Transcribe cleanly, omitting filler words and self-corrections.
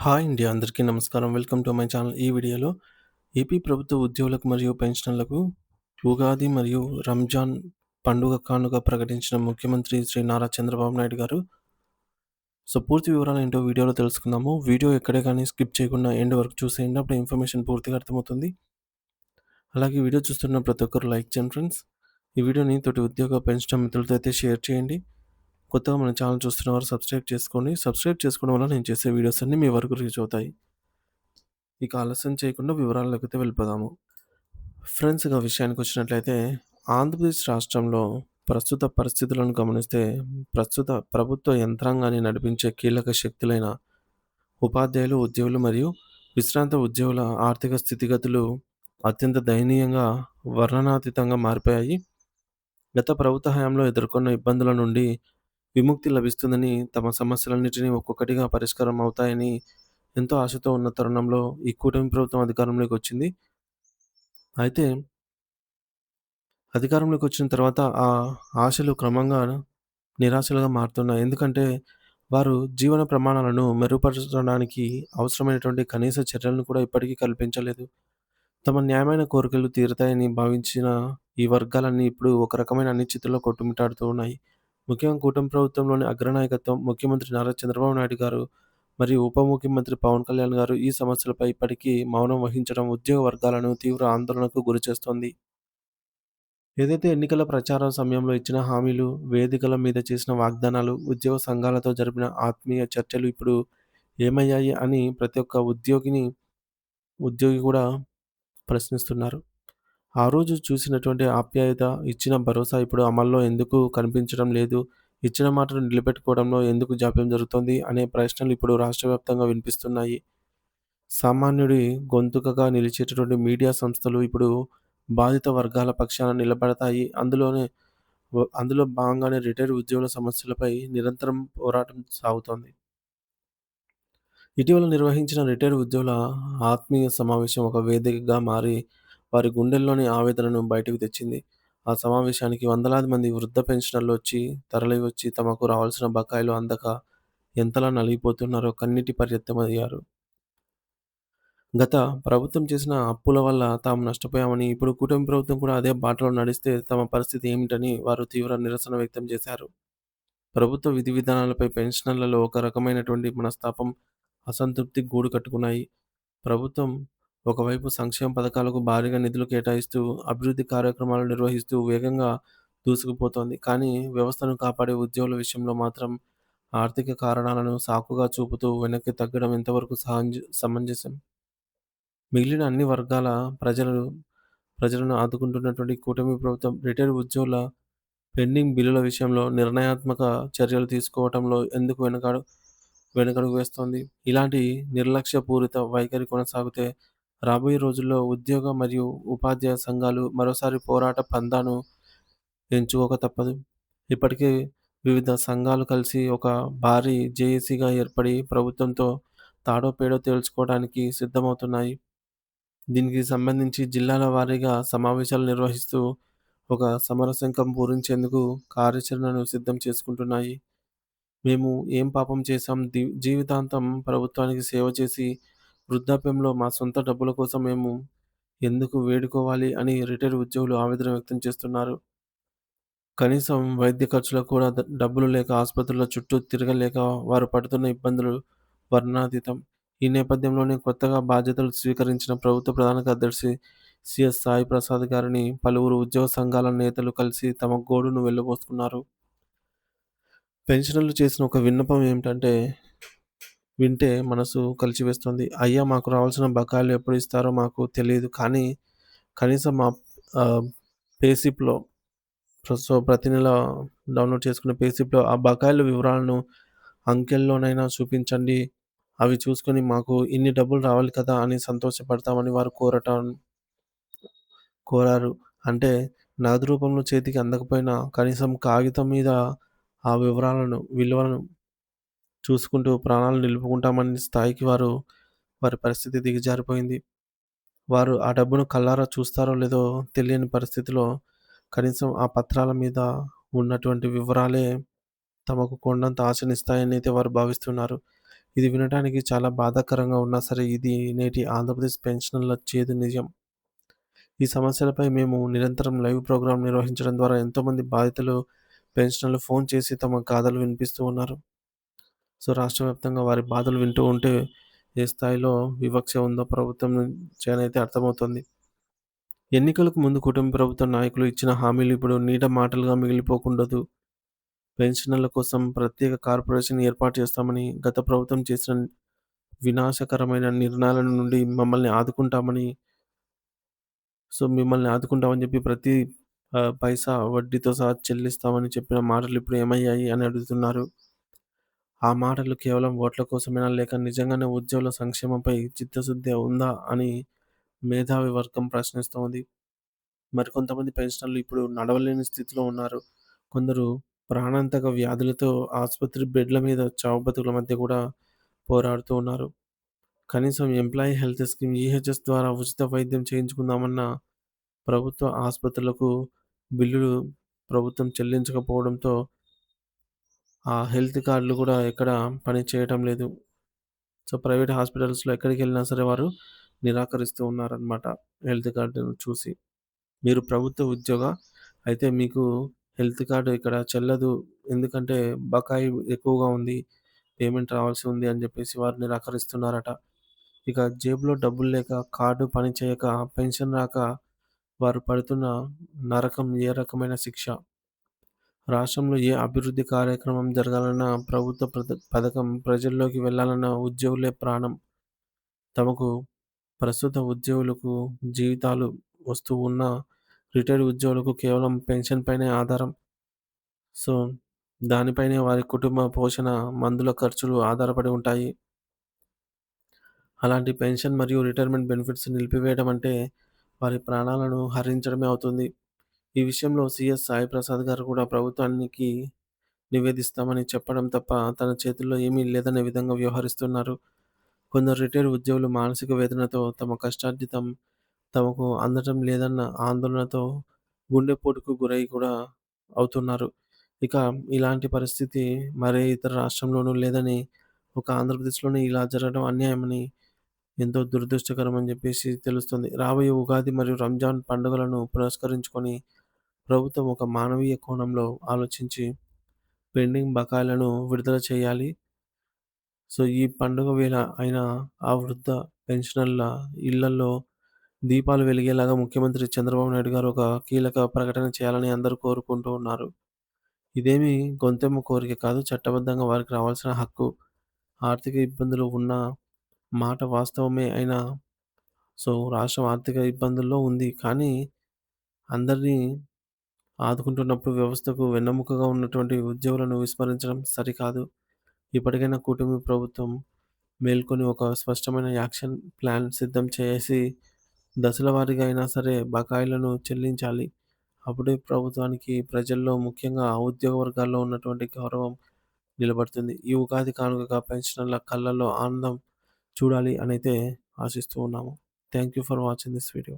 Hi అండి. అందరికీ నమస్కారం. Welcome to my channel. ఈ వీడియోలో ఏపీ ప్రభుత్వ ఉద్యోగులకు మరియు పెన్షనర్లకు ఉగాది మరియు రంజాన్ పండుగ కానుక ప్రకటించిన ముఖ్యమంత్రి శ్రీ నారా చంద్రబాబు నాయుడు గారు. పూర్తి వివరాలేంటో వీడియోలో తెలుసుకుందాము. వీడియో ఎక్కడే కానీ స్కిప్ చేయకుండా ఎండ్ వరకు చూసేయండి. అప్పుడు ఇన్ఫర్మేషన్ పూర్తిగా అర్థమవుతుంది. అలాగే వీడియో చూస్తున్న ప్రతి ఒక్కరు లైక్ చేయండి ఫ్రెండ్స్. ఈ వీడియోని తోటి ఉద్యోగ పెన్షన్ మిత్రులతో అయితే షేర్ చేయండి. కొత్తగా మన ఛానల్ చూస్తున్న వారు సబ్స్క్రైబ్ చేసుకోండి. సబ్స్క్రైబ్ చేసుకోవడం వల్ల నేను చేసే వీడియోస్ అన్నీ మీ వరకు రీచ్ అవుతాయి. ఇక ఆలస్యం చేయకుండా వివరాల్లోకైతే వెళ్ళిపోదాము. ఫ్రెండ్స్, ఇక విషయానికొచ్చినట్లయితే ఆంధ్రప్రదేశ్ రాష్ట్రంలో ప్రస్తుత పరిస్థితులను గమనిస్తే ప్రస్తుత ప్రభుత్వ యంత్రాంగాన్ని నడిపించే కీలక శక్తులైన ఉపాధ్యాయులు, ఉద్యోగులు మరియు విశ్రాంత ఉద్యోగుల ఆర్థిక స్థితిగతులు అత్యంత దయనీయంగా, వర్ణనాతీతంగా మారిపోయాయి. గత ప్రభుత్వ హయాంలో ఎదుర్కొన్న ఇబ్బందుల నుండి విముక్తి లభిస్తుందని, తమ సమస్యలన్నిటినీ ఒక్కొక్కటిగా పరిష్కారం అవుతాయని ఎంతో ఆశతో ఉన్న తరుణంలో ఈ కూటమి ప్రభుత్వం అధికారంలోకి వచ్చింది. అయితే అధికారంలోకి వచ్చిన తర్వాత ఆ ఆశలు క్రమంగా నిరాశలుగా మారుతున్నాయి. ఎందుకంటే వారు జీవన ప్రమాణాలను మెరుగుపరచడానికి అవసరమైనటువంటి కనీస చర్యలను కూడా ఇప్పటికీ కల్పించలేదు. తమ న్యాయమైన కోరికలు తీరుతాయని భావించిన ఈ వర్గాలన్నీ ఇప్పుడు ఒక రకమైన అనిశ్చితిలో కొట్టుమిట్టాడుతూ ఉన్నాయి. ముఖ్యంగా కూటమి ప్రభుత్వంలోని అగ్రనాయకత్వం, ముఖ్యమంత్రి నారా చంద్రబాబు నాయుడు గారు మరియు ఉప ముఖ్యమంత్రి పవన్ కళ్యాణ్ గారు ఈ సమస్యలపై ఇప్పటికీ మౌనం వహించడం ఉద్యోగ వర్గాలను తీవ్ర ఆందోళనకు గురిచేస్తోంది. ఏదైతే ఎన్నికల ప్రచారం సమయంలో ఇచ్చిన హామీలు, వేదికల మీద చేసిన వాగ్దానాలు, ఉద్యోగ సంఘాలతో జరిపిన ఆత్మీయ చర్చలు ఇప్పుడు ఏమయ్యాయి అని ప్రతి ఒక్క ఉద్యోగి కూడా ప్రశ్నిస్తున్నారు. ఆ రోజు చూసినటువంటి ఆప్యాయత, ఇచ్చిన భరోసా ఇప్పుడు అమల్లో ఎందుకు కనిపించడం లేదు? ఇచ్చిన మాటను నిలబెట్టుకోవడంలో ఎందుకు జాప్యం జరుగుతోంది? అనే ప్రశ్నలు ఇప్పుడు రాష్ట్ర వ్యాప్తంగా వినిపిస్తున్నాయి. సామాన్యుడి గొంతుకగా నిలిచేటటువంటి మీడియా సంస్థలు ఇప్పుడు బాధిత వర్గాల పక్షాన నిలబడతాయి. అందులో భాగంగానే రిటైర్డ్ ఉద్యోగుల సమస్యలపై నిరంతరం పోరాటం సాగుతోంది. ఇటీవల నిర్వహించిన రిటైర్డ్ ఉద్యోగుల ఆత్మీయ సమావేశం ఒక వేదికగా మారి వారి గుండెల్లోని ఆవేదనను బయటకు తెచ్చింది. ఆ సమావేశానికి వందలాది మంది వృద్ధ పెన్షనర్లు తరలివచ్చి తమకు రావాల్సిన బకాయిలు అందక ఎంతలా నలిగిపోతున్నారో కన్నీటి పర్యంతమయ్యారు. గత ప్రభుత్వం చేసిన అప్పుల వల్ల తాము నష్టపోయామని, ఇప్పుడు కూటమి ప్రభుత్వం కూడా అదే బాటలో నడిస్తే తమ పరిస్థితి ఏమిటని వారు తీవ్ర నిరసన వ్యక్తం చేశారు. ప్రభుత్వ విధి విధానాలపై పెన్షనర్లలో ఒక రకమైనటువంటి మనస్తాపం, అసంతృప్తి గూడు కట్టుకున్నాయి. ప్రభుత్వం ఒకవైపు సంక్షేమ పథకాలకు భారీగా నిధులు కేటాయిస్తూ, అభివృద్ధి కార్యక్రమాలు నిర్వహిస్తూ వేగంగా దూసుకుపోతోంది. కానీ వ్యవస్థను కాపాడే ఉద్యోగుల విషయంలో మాత్రం ఆర్థిక కారణాలను సాకుగా చూపుతూ వెనక్కి తగ్గడం ఎంతవరకు సమంజసం? మిగిలిన అన్ని వర్గాల ప్రజలను ఆదుకుంటున్నటువంటి కూటమి ప్రభుత్వం రిటైర్డ్ ఉద్యోగుల పెండింగ్ బిల్లుల విషయంలో నిర్ణయాత్మక చర్యలు తీసుకోవటంలో ఎందుకు వెనకడుగు వేస్తోంది? ఇలాంటి నిర్లక్ష్యపూరిత వైఖరి కొనసాగితే రాబోయే రోజుల్లో ఉద్యోగ మరియు ఉపాధ్యాయ సంఘాలు మరోసారి పోరాట పంథాను ఎంచుకోక తప్పదు. ఇప్పటికే వివిధ సంఘాలు కలిసి ఒక భారీ జేఏసీగా ఏర్పడి ప్రభుత్వంతో తాడో పేడో తేల్చుకోవడానికి సిద్ధమవుతున్నాయి. దీనికి సంబంధించి జిల్లాల వారీగా సమావేశాలు నిర్వహిస్తూ ఒక సమరశంఖం పూరించేందుకు కార్యాచరణను సిద్ధం చేసుకుంటున్నాయి. మేము ఏం పాపం చేశాం? జీవితాంతం ప్రభుత్వానికి సేవ చేసి వృద్ధాప్యంలో మా సొంత డబ్బుల కోసం మేము ఎందుకు వేడుకోవాలి అని రిటైర్డ్ ఉద్యోగులు ఆవేదన వ్యక్తం చేస్తున్నారు. కనీసం వైద్య ఖర్చులకు కూడా డబ్బులు లేక ఆసుపత్రుల చుట్టూ తిరగలేక వారు పడుతున్న ఇబ్బందులు వర్ణనాతీతం. ఈ నేపథ్యంలోనే కొత్తగా బాధ్యతలు స్వీకరించిన ప్రభుత్వ ప్రధాన కార్యదర్శి సిఎస్ సాయి ప్రసాద్ గారిని పలువురు ఉద్యోగ సంఘాల నేతలు కలిసి తమ గోడును వెళ్లబోసుకున్నారు. పెన్షనర్లు చేసిన ఒక విన్నపం ఏమిటంటే, వింటే మనసు కలిచివేస్తుంది. అయ్యా, మాకు రావాల్సిన బకాయిలు ఎప్పుడు ఇస్తారో మాకు తెలీదు. కానీ కనీసం మా ఆహ్, పే స్లిప్‌లో ప్రతి నెల డౌన్‌లోడ్ చేసుకునే పే స్లిప్‌లో ఆ బకాయిల వివరాలను అంకెల్లోనైనా చూపించండి. అవి చూసుకొని మాకు ఇన్ని డబ్బులు రావాలి కదా అని సంతోషపడతామని వారు కోరారు. అంటే నగదు రూపంలో చేతికి అందకపోయినా కనీసం కాగితం మీద ఆ విలువలను చూసుకుంటూ ప్రాణాలు నిలుపుకుంటామనే స్థాయికి వారి పరిస్థితి దిగజారిపోయింది. వారు ఆ డబ్బును కళ్ళారా చూస్తారో లేదో తెలియని పరిస్థితిలో కనీసం ఆ పత్రాల మీద ఉన్నటువంటి వివరాలే తమకు కొండంత ఆశనిస్తాయని అయితే వారు భావిస్తున్నారు. ఇది వినటానికి చాలా బాధాకరంగా ఉన్నా సరే, ఇది నేటి ఆంధ్రప్రదేశ్ పెన్షనర్ల చేదు నిజం. ఈ సమస్యలపై మేము నిరంతరం లైవ్ ప్రోగ్రామ్ నిర్వహించడం ద్వారా ఎంతోమంది బాధితులు, పెన్షనర్లు ఫోన్ చేసి తమ గాథలు వినిపిస్తూ ఉన్నారు. సో, రాష్ట్ర వ్యాప్తంగా వారి బాధలు వింటూ ఉంటే ఏ స్థాయిలో వివక్ష ఉందో ప్రభుత్వం నుంచేనైతే అర్థమవుతుంది. ఎన్నికలకు ముందు ప్రభుత్వ నాయకులు ఇచ్చిన హామీలు ఇప్పుడు నీట మాటలుగా మిగిలిపోకుండదు. పెన్షనర్ల కోసం ప్రత్యేక కార్పొరేషన్ ఏర్పాటు చేస్తామని, గత ప్రభుత్వం చేసిన వినాశకరమైన నిర్ణయాల నుండి మిమ్మల్ని ఆదుకుంటామని చెప్పి ప్రతి పైసా వడ్డీతో సహా చెల్లిస్తామని చెప్పిన మాటలు ఇప్పుడు ఏమయ్యాయి అని అడుగుతున్నారు. ఆ మాటలు కేవలం ఓట్ల కోసమేనా? లేక నిజంగానే ఉద్యోగుల సంక్షేమంపై చిత్తశుద్ధి ఉందా అని మేధావి వర్గం ప్రశ్నిస్తోంది. మరికొంతమంది పెన్షనర్లు ఇప్పుడు నడవలేని స్థితిలో ఉన్నారు. కొందరు ప్రాణాంతక వ్యాధులతో ఆసుపత్రి బెడ్ల మీద చావుబతుకుల మధ్య కూడా పోరాడుతూ ఉన్నారు. కనీసం ఎంప్లాయీ హెల్త్ స్కీమ్ ఈహెచ్ఎస్ ద్వారా ఉచిత వైద్యం చేయించుకుందామన్నా ప్రభుత్వ ఆసుపత్రులకు బిల్లులు ప్రభుత్వం చెల్లించకపోవడంతో ఆ హెల్త్ కార్డులు కూడా ఎక్కడ పని చేయటం లేదు. సో, ప్రైవేట్ హాస్పిటల్స్‌లో ఎక్కడికెళ్ళినా సరే వారు నిరాకరిస్తూ ఉన్నారనమాట హెల్త్ కార్డును చూసి. మీరు ప్రభుత్వ ఉద్యోగ, అయితే మీకు హెల్త్ కార్డ్ ఇక్కడ చెల్లదు. ఎందుకంటే బకాయి ఎక్కువగా ఉంది. పేమెంట్ రావాల్సి ఉంది అని జెప్పేసి వారు నిరాకరిస్తున్నారట. ఇక జేబులో డబ్బులు లేక, కార్డ్ పనిచేయక, పెన్షన్ రాక వారు పడుతున్న నరకం ఏ రకమైన శిక్ష. రాష్ట్రంలో ఏ అభివృద్ధి కార్యక్రమం జరగాలన్నా, ప్రభుత్వ పథకం ప్రజల్లోకి వెళ్ళాలన్నా ఉద్యోగులే ప్రాణం. తమకు ప్రస్తుత ఉద్యోగులకు జీవితాలు వస్తూ ఉన్న రిటైర్డ్ ఉద్యోగులకు కేవలం పెన్షన్ పైనే ఆధారం. సో, దానిపైనే వారి కుటుంబ పోషణ, మందుల ఖర్చులు ఆధారపడి ఉంటాయి. అలాంటి పెన్షన్ మరియు రిటైర్మెంట్ బెనిఫిట్స్ నిలిపివేయడం అంటే వారి ప్రాణాలను హరించడమే అవుతుంది. ఈ విషయంలో సీఎస్ సాయి ప్రసాద్ గారు కూడా ప్రభుత్వానికి నివేదిస్తామని చెప్పడం తప్ప తన చేతుల్లో ఏమీ లేదనే విధంగా వ్యవహరిస్తున్నారు. కొందరు రిటైర్డ్ ఉద్యోగులు మానసిక వేదనతో తమ కష్టార్జితం తమకు అందటం లేదన్న ఆందోళనతో గుండెపోటుకు గురై కూడా అవుతున్నారు. ఇక ఇలాంటి పరిస్థితి మరే ఇతర రాష్ట్రంలోనూ లేదని, ఒక ఆంధ్రప్రదేశ్‌లోనే ఇలా జరగడం అన్యాయమని, ఎంతో దురదృష్టకరమని జెప్పేసి తెలుస్తుంది. రాబోయే ఉగాది మరియు రంజాన్ పండుగలను పురస్కరించుకొని ప్రభుత్వం ఒక మానవీయ కోణంలో ఆలోచించి పెండింగ్ బకాయిలను విడుదల చేయాలి. సో, ఈ పండుగ వేళ అయిన ఆ వృద్ధ పెన్షనర్ల ఇళ్లల్లో దీపాలు వెలిగేలాగా ముఖ్యమంత్రి చంద్రబాబు నాయుడు గారు ఒక కీలక ప్రకటన చేయాలని అందరూ కోరుకుంటూ ఉన్నారు. ఇదేమి గొంతెమ్మ కోరిక కాదు. చట్టబద్ధంగా వారికి రావాల్సిన హక్కు. ఆర్థిక ఇబ్బందులు ఉన్న మాట వాస్తవమే అయినా, సో, రాష్ట్రం ఆర్థిక ఇబ్బందుల్లో ఉంది. కానీ అందరినీ ఆదుకుంటున్నప్పుడు వ్యవస్థకు వెన్నెముకగా ఉన్నటువంటి ఉద్యోగులను విస్మరించడం సరికాదు. ఇప్పటికైనా కూటమి ప్రభుత్వం మేల్కొని ఒక స్పష్టమైన యాక్షన్ ప్లాన్ సిద్ధం చేసి దశల వారీగా అయినా సరే బకాయిలను చెల్లించాలి. అప్పుడే ప్రభుత్వానికి ప్రజల్లో ముఖ్యంగా ఉద్యోగ వర్గాల్లో ఉన్నటువంటి గౌరవం నిలబడుతుంది. ఈ ఉగాది కానుకగా పెన్షనర్ల కళ్ళల్లో ఆనందం చూడాలి అనైతే ఆశిస్తూ ఉన్నాము. Thank you for watching this video.